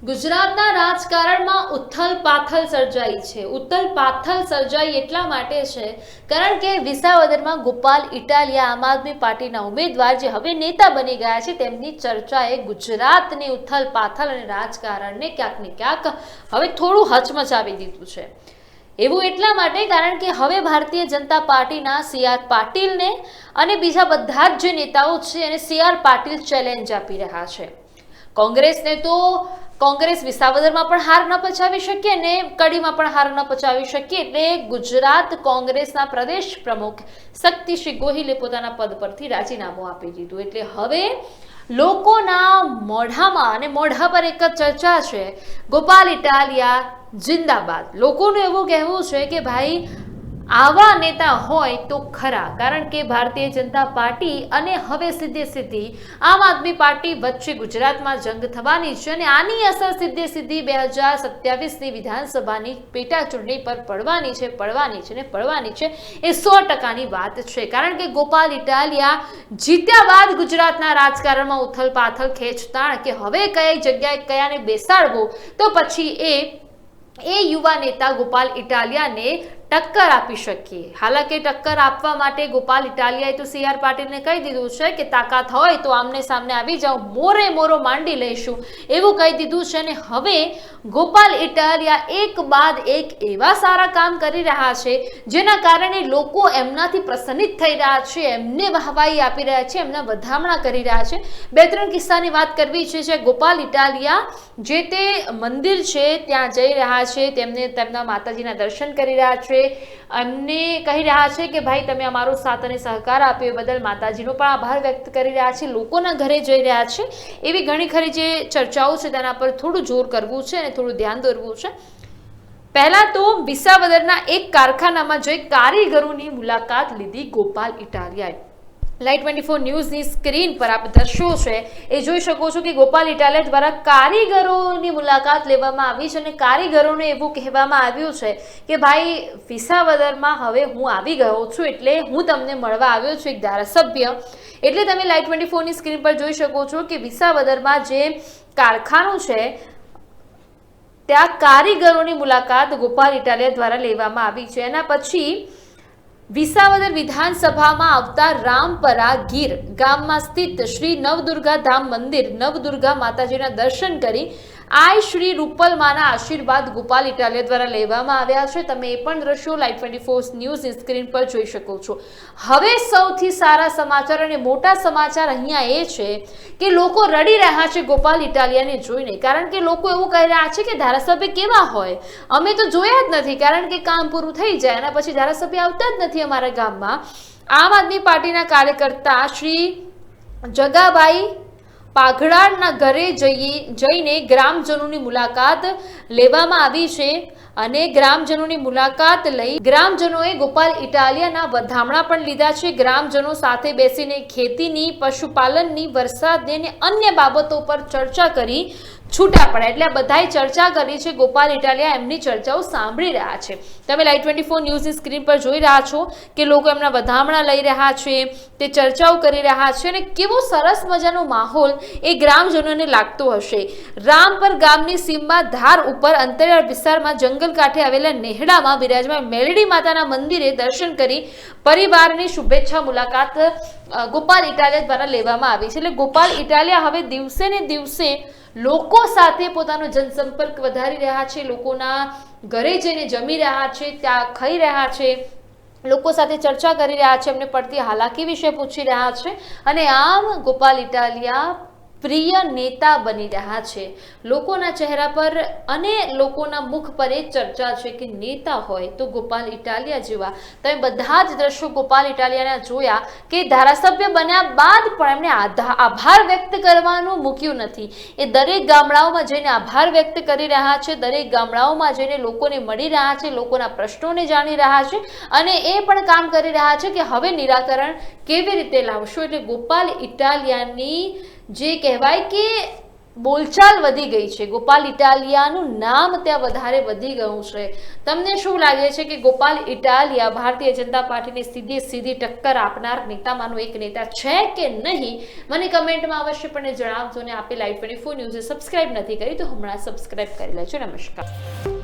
ગુજરાતના રાજકારણમાં ઉથલ-પાથલ સર્જાઈ છે। ઉથલ-પાથલ સર્જાઈ એટલા માટે છે કારણ કે વિસાવદરમાં ગોપાલ ઇટાલિયા આમ આદમી પાર્ટીના ઉમેદવાર જે હવે નેતા બની ગયા છે તેમની ચર્ચાએ ગુજરાતની ઉથલ-પાથલ અને રાજકારણને ક્યાંક ને ક્યાંક હવે થોડું હચમચાવી દીધું છે। એવું એટલા માટે કારણ કે હવે ભારતીય જનતા પાર્ટીના સી.આર. પાટીલને અને બીજા બધા જ જે નેતાઓ છે એને સી.આર. પાટીલ ચેલેન્જ આપી રહ્યા છે। કોંગ્રેસને તો કોંગ્રેસ વિસાવદરમાં પણ હાર ન પચાવી શકે ને કડીમાં પણ હાર ન પચાવી શકે એટલે ગુજરાત કોંગ્રેસના પ્રદેશ પ્રમુખ શક્તિસિંહ ગોહિલે પોતાના પદ પરથી રાજીનામું આપી દીધું। એટલે હવે લોકોના મોઢામાં અને મોઢા પર એક જ ચર્ચા છે, ગોપાલ ઇટાલિયા જિંદાબાદ। લોકોનું એવું કહેવું છે કે ભાઈ આવા નેતા હોય તો ખરા, કારણ કે ભારતીય જનતા પાર્ટી અને હવે સીધી આમ આદમી પાર્ટી વચ્ચે ગુજરાતમાં જંગ થવાની છે અને આની અસર સીધી 2027ની વિધાનસભાની પેટા ચૂંટણી પર પડવાની છે એ 100%ની વાત છે। કારણ કે ગોપાલ ઇટાલિયા જીત્યા બાદ ગુજરાતના રાજકારણમાં ઉથલ-પાથલ ખેંચતાણ કે હવે કઈ જગ્યાએ કયાને બેસાડવું તો પછી એ યુવા નેતા ગોપાલ ઇટાલિયાને ટક્કર આપી શકીએ। હાલાકી ટક્કર આપવા માટે ગોપાલ ઇટાલિયાએ તો સી.આર. પાટીલને કહી દીધું છે કે તાકાત હોય તો આમને સામને આવી જાઓ, મોરે માંડી લઈશું એવું કહી દીધું છે। અને હવે ગોપાલ ઇટાલિયા એક બાદ એક એવા સારા કામ કરી રહ્યા છે જેના કારણે લોકો એમનાથી પ્રસન્નિત થઈ રહ્યા છે, એમને વાહવાઈ આપી રહ્યા છે, એમના વધામણા કરી રહ્યા છે। બે ત્રણ કિસ્સાની વાત કરવી છે જે ગોપાલ ઇટાલિયા જે તે મંદિર છે ત્યાં જઈ રહ્યા છે, તેમના માતાજીના દર્શન કરી રહ્યા છે, એમને કહી રહ્યા છે કે ભાઈ તમે અમારો સાથ અને સહકાર આપ્યો એ બદલ માતાજીનો પણ આભાર વ્યક્ત કરી રહ્યા છે, લોકોના ઘરે જઈ રહ્યા છે। એવી ઘણી ખરી જે ચર્ચાઓ છે તેના પર થોડું જોર કરવું છે અને થોડું ધ્યાન દોરવું છે। પહેલા તો વિસાવદરના એક કારખાનામાં જઈ કારીગરોની મુલાકાત લીધી ગોપાલ ઇટાલિયાએ। લાઈવ 24 ન્યૂઝની સ્ક્રીન પર આપ દ્રશ્યો છે એ જોઈ શકો છો કે ગોપાલ ઇટાલિયા દ્વારા કારીગરોની મુલાકાત લેવામાં આવી છે અને કારીગરોને એવું કહેવામાં આવ્યું છે કે ભાઈ વિસાવદરમાં હવે હું આવી ગયો છું એટલે હું તમને મળવા આવ્યો છું એક ધારાસભ્ય। એટલે તમે લાઈવ 24ની સ્ક્રીન પર જોઈ શકો છો કે વિસાવદરમાં જે કારખાનું છે ત્યાં કારીગરોની મુલાકાત ગોપાલ ઇટાલિયા દ્વારા લેવામાં આવી છે। એના પછી વિસાવદર વિધાનસભામાં આવતા રામપરા ગીર ગામમાં સ્થિત શ્રી નવદુર્ગા ધામ મંદિર નવદુર્ગા માતાજીના દર્શન કરી આઈ શ્રી રૂપલમાના આશીર્વાદ ગોપાલ ઇટાલિયા દ્વારા લેવામાં આવ્યા છે। તમે એ પણ દ્રશ્યો લાઈવ 24 ન્યૂઝની સ્ક્રીન પર જોઈ શકો છો। હવે સૌથી સારા સમાચાર અને મોટા સમાચાર અહીંયા એ છે કે લોકો રડી રહ્યા છે ગોપાલ ઇટાલિયાને જોઈને, કારણ કે લોકો એવું કહી રહ્યા છે કે ધારાસભ્ય કેવા હોય, અમે તો જોયા જ નથી, કારણ કે કામ પૂરું થઈ જાય અને પછી ધારાસભ્ય આવતા જ નથી અમારા ગામમાં। આમ આદમી પાર્ટીના કાર્યકર્તા શ્રી જગાભાઈ પાઘડાના ઘરે જઈને ગ્રામજનોની મુલાકાત લેવામાં આવી છે અને ગ્રામજનોની મુલાકાત લઈ ગ્રામજનોએ ગોપાલ ઇટાલિયાના વધામણા પણ લીધા છે। ગ્રામજનો સાથે બેસીને ખેતીની, પશુપાલનની, વરસાદની અને અન્ય બાબતો પર ચર્ચા કરી છૂટા પડ્યા। એટલે બધાએ ચર્ચા કરી છે, ગોપાલ ઇટાલિયા એમની ચર્ચાઓ સાંભળી રહ્યા છે। તમે લાઈવ 24 ન્યૂઝની સ્ક્રીન પર જોઈ રહ્યા છો કે લોકો એમના વધામણા લઈ રહ્યા છે, તે ચર્ચાઓ કરી રહ્યા છે અને કેવો સરસ મજાનો માહોલ એ ગ્રામજનોને લાગતો હશે। રામપર ગામની સીમમાં ધાર ઉપર અંતરિયાળ વિસ્તારમાં જંગલ કાંઠે આવેલા નેહડામાં બિરાજમાન મેલડી માતાના મંદિરે દર્શન કરી પરિવારની શુભેચ્છા મુલાકાત ગોપાલ ઇટાલિયા દ્વારા લેવામાં આવી છે। એટલે ગોપાલ ઇટાલિયા હવે દિવસે ને દિવસે લોકો સાથે પોતાનો જનસંપર્ક વધારી રહ્યા છે, લોકોના ઘરે જઈને જમી રહ્યા છે, ત્યાં ખાઈ રહ્યા છે, લોકો સાથે ચર્ચા કરી રહ્યા છે, એમને પડતી હાલાકી વિશે પૂછી રહ્યા છે અને આમ ગોપાલ ઇટાલિયા પ્રિય નેતા બની રહ્યા છે। લોકોના ચહેરા પર અને લોકોના મુખ પર એ ચર્ચા છે કે નેતા હોય તો ગોપાલ ઇટાલિયા જેવા। તમે બધા જ દ્રશ્યો ગોપાલ ઇટાલિયાના જોયા કે ધારાસભ્ય બન્યા બાદ પણ એમણે આભાર વ્યક્ત કરવાનું મૂક્યું નથી। એ દરેક ગામડાઓમાં જઈને આભાર વ્યક્ત કરી રહ્યા છે, દરેક ગામડાઓમાં જઈને લોકોને મળી રહ્યા છે, લોકોના પ્રશ્નોને જાણી રહ્યા છે અને એ પણ કામ કરી રહ્યા છે કે હવે નિરાકરણ કેવી રીતે લાવશો। એટલે ગોપાલ ઇટાલિયાની જે કહેવાય કે બોલચાલ વધી ગઈ છે, ગોપાલ ઇટાલિયાનું નામ ત્યાં વધારે વધી ગયું છે. તમને શું લાગે છે કે ગોપાલ ઇટાલિયા ભારતીય જનતા પાર્ટીને સીધી ટક્કર આપનાર નેતામાંનો એક નેતા છે કે નહીં? મને કમેન્ટમાં અવશ્યપણે જણાવજો. ને આપે Live24 ન્યૂઝ સબસ્ક્રાઇબ નથી કરી તો હમણાં સબસ્ક્રાઇબ કરી લેજો. નમસ્કાર.